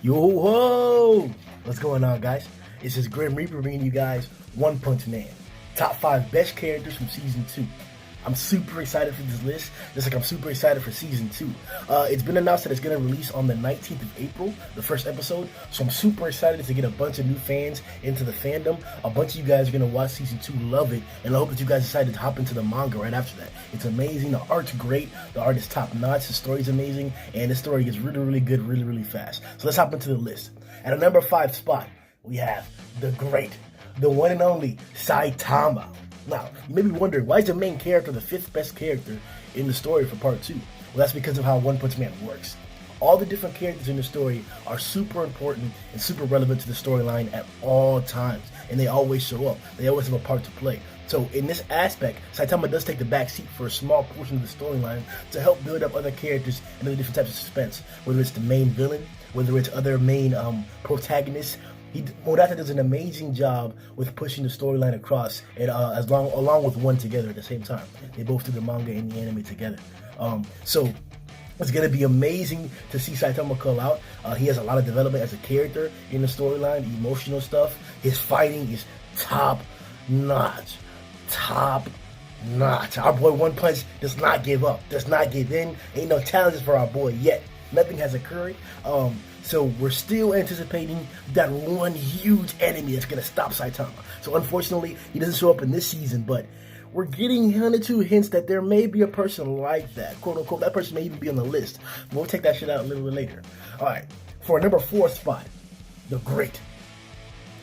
Yo ho! What's going on, guys? This is Grimm Reaper bringing you guys One Punch Man. Top 5 best characters from Season 2. I'm super excited for this list, just like I'm super excited for Season 2. It's been announced that it's going to release on the 19th of April, the first episode, so I'm super excited to get a bunch of new fans into the fandom. A bunch of you guys are going to watch Season 2, love it, and I hope that you guys decided to hop into the manga right after that. It's amazing, the art's great, the art is top notch, the story's amazing, and the story gets really, really good, really, really fast. So let's hop into the list. At a number 5 spot, we have the great, the one and only Saitama. Now, you may be wondering, why is the main character the 5th best character in the story for part 2? Well, that's because of how One Punch Man works. All the different characters in the story are super important and super relevant to the storyline at all times, and they always show up. They always have a part to play. So in this aspect, Saitama does take the back seat for a small portion of the storyline to help build up other characters and other different types of suspense, whether it's the main villain, whether it's other main protagonists. Murata does an amazing job with pushing the storyline across, and along with One together at the same time. They both do the manga and the anime together. So it's gonna be amazing to see Saitama call out. He has a lot of development as a character in the storyline, emotional stuff. His fighting is top notch. Top notch. Our boy One Punch does not give up, does not give in. Ain't no challenges for our boy yet. Nothing has occurred. So we're still anticipating that one huge enemy that's going to stop Saitama. So unfortunately, he doesn't show up in this season, but we're getting 1 or 2 hints that there may be a person like that, quote unquote. That person may even be on the list. We'll take that shit out a little bit later. All right, for number 4 spot, the great,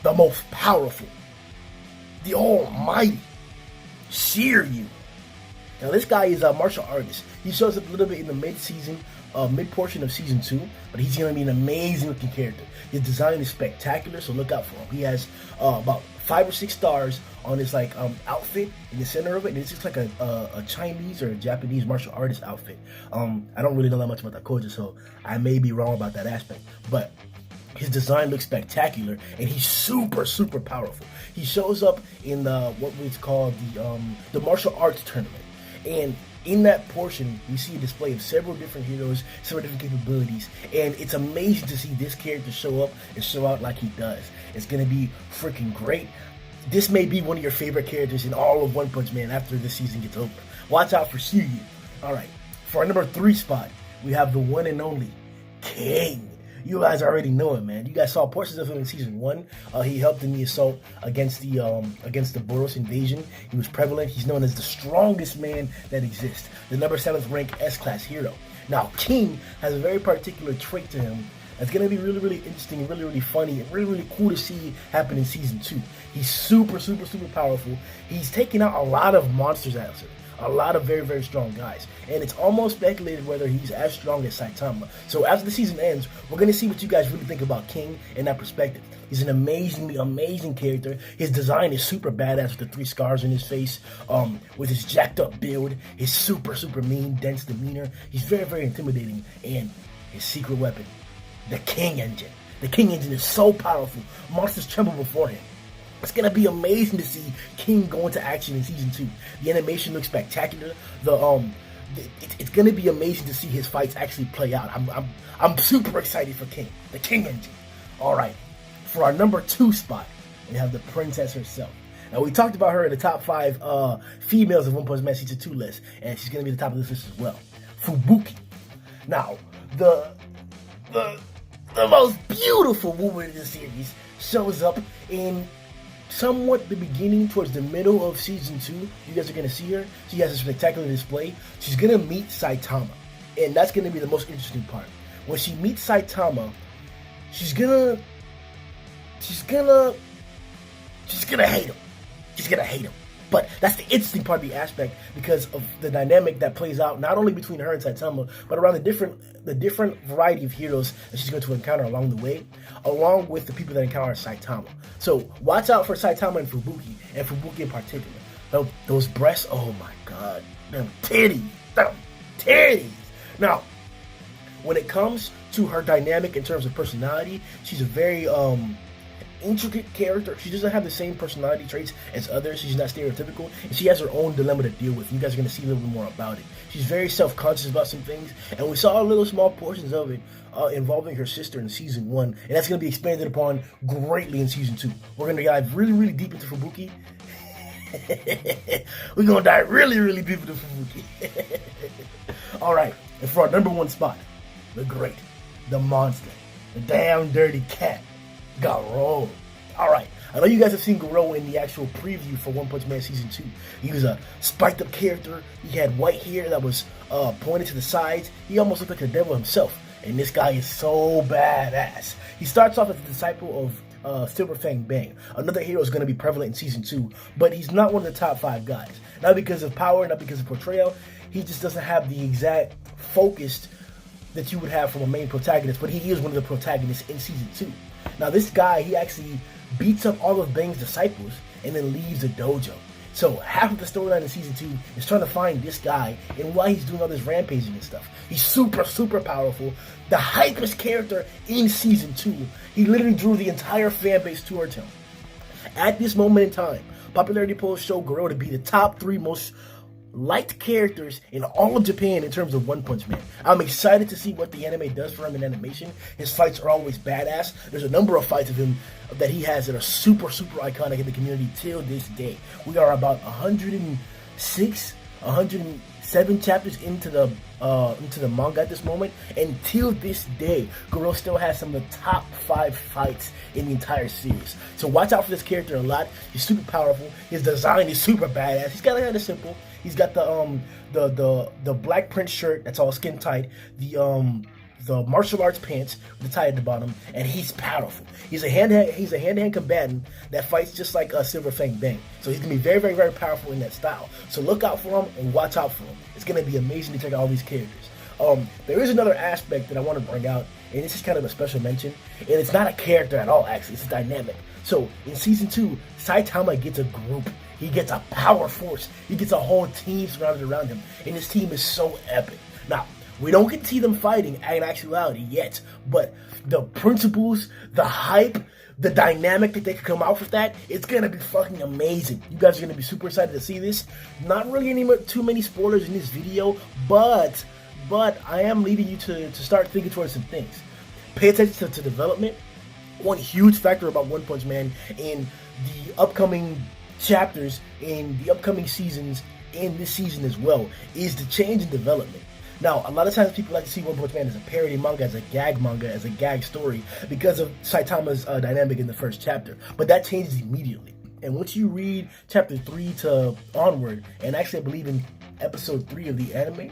the most powerful, the almighty Shiryu. Now this guy is a martial artist. He shows up a little bit in the mid portion of season 2, but he's going to be an amazing looking character. His design is spectacular, so look out for him. He has about 5 or 6 stars on his outfit in the center of it, and it's just like a Chinese or a Japanese martial artist outfit. I don't really know that much about that culture, so I may be wrong about that aspect, but his design looks spectacular, and he's super, super powerful. He shows up in what we call the martial arts tournament, and in that portion, we see a display of several different heroes, several different capabilities, and it's amazing to see this character show up and show out like he does. It's going to be freaking great. This may be one of your favorite characters in all of One Punch Man after this season gets over. Watch out for Shiryu. Alright, for our number 3 spot, we have the one and only King. You guys already know him, man. You guys saw portions of him in season 1. He helped in the assault against the Boros invasion. He was prevalent. He's known as the strongest man that exists. The number 7th rank S-class hero. Now, King has a very particular trait to him that's going to be really, really interesting, really, really funny, and really, really cool to see happen in season 2. He's super, super, super powerful. He's taking out a lot of monsters out there. A lot of very, very strong guys. And it's almost speculated whether he's as strong as Saitama. So after the season ends, we're going to see what you guys really think about King in that perspective. He's an amazingly, amazing character. His design is super badass with the 3 scars on his face, with his jacked up build, his super, super mean, dense demeanor. He's very, very intimidating. And his secret weapon, the King Engine. The King Engine is so powerful. Monsters tremble before him. It's going to be amazing to see King go into action in season 2. The animation looks spectacular. It's going to be amazing to see his fights actually play out. I'm super excited for King, the King Engine. All right, for our number 2 spot, we have the princess herself. Now we talked about her in the top 5 females of One Punch Man season 2 list, and she's going to be the top of this list as well. Fubuki. Now the most beautiful woman in the series shows up in somewhat the beginning towards the middle of season 2. You guys are going to see her. She has a spectacular display. She's going to meet Saitama, and that's going to be the most interesting part. When she meets Saitama, she's gonna hate him. She's gonna hate him. But that's the interesting part of the aspect, because of the dynamic that plays out not only between her and Saitama, but around the different variety of heroes that she's going to encounter along the way, along with the people that encounter Saitama. So watch out for Saitama and Fubuki in particular. Those breasts, oh my god, them titties. Now, when it comes to her dynamic in terms of personality, she's a very intricate character. She doesn't have the same personality traits as others. She's not stereotypical, and she has her own dilemma to deal with. You guys are going to see a little bit more about it. She's very self-conscious about some things, and we saw little small portions of it involving her sister in season 1, and that's going to be expanded upon greatly in season 2. We're going to dive really, really deep into Fubuki. We're going to dive really, really deep into Fubuki. Alright, and for our number 1 spot, the great, the monster, the damn dirty cat, Garo. Alright, I know you guys have seen Garo in the actual preview for One Punch Man Season 2. He was a spiked up character. He had white hair that was pointed to the sides. He almost looked like the devil himself. And this guy is so badass. He starts off as a disciple of Silver Fang Bang. Another hero is going to be prevalent in Season 2, but he's not one of the top 5 guys. Not because of power, not because of portrayal. He just doesn't have the exact focus that you would have from a main protagonist, but he is one of the protagonists in Season 2. Now this guy, he actually beats up all of Bang's disciples and then leaves the dojo. So half of the storyline in Season 2 is trying to find this guy and why he's doing all this rampaging and stuff. He's super, super powerful. The hypest character in Season 2. He literally drew the entire fan base towards him. At this moment in time, popularity polls show Garo to be the top 3 most liked characters in all of Japan in terms of One Punch Man. I'm excited to see what the anime does for him in animation. His fights are always badass. There's a number of fights of him that he has that are super, super iconic in the community till this day. We are about 107 chapters into the manga at this moment, and till this day, Garo still has some of the top 5 fights in the entire series. So watch out for this character a lot. He's super powerful. His design is super badass. He's kind of simple. He's got the black print shirt that's all skin tight, the martial arts pants with the tie at the bottom, and he's powerful. He's a hand-to-hand combatant that fights just like Silver Fang Bang. So he's gonna be very, very, very powerful in that style. So look out for him and watch out for him. It's gonna be amazing to check out all these characters. There is another aspect that I want to bring out, and this is kind of a special mention, and it's not a character at all, actually. It's a dynamic. So in Season 2, Saitama gets a group. He gets a power force. He gets a whole team surrounded around him, and his team is so epic. Now, we don't get to see them fighting in actuality yet, but the principles, the hype, the dynamic that they can come out with that, it's going to be fucking amazing. You guys are going to be super excited to see this. Not really too many spoilers in this video, but I am leading you to start thinking towards some things. Pay attention to development. One huge factor about One Punch Man in the upcoming chapters, in the upcoming seasons, in this season as well, is the change in development. Now, a lot of times people like to see One Punch Man as a parody manga, as a gag story, because of Saitama's dynamic in the first chapter. But that changes immediately. And once you read chapter 3 to onward, and actually I believe in episode 3 of the anime,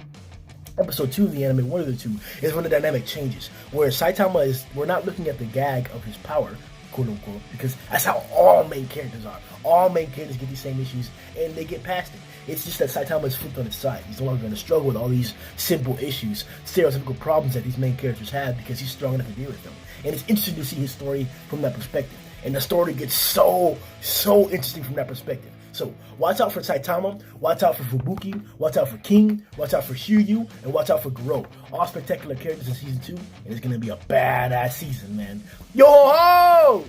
episode 2 of the anime, one of the two, is when the dynamic changes. Where Saitama we're not looking at the gag of his power, quote unquote, because that's how all main characters are. All main characters get these same issues, and they get past it. It's just that Saitama is flipped on its side. He's no longer going to struggle with all these simple issues, stereotypical problems that these main characters have, because he's strong enough to deal with them. And it's interesting to see his story from that perspective. And the story gets so interesting from that perspective. So watch out for Saitama, watch out for Fubuki, watch out for King, watch out for Shiryu, and watch out for Garo. All spectacular characters in Season 2, and it's going to be a badass season, man. Yo-ho!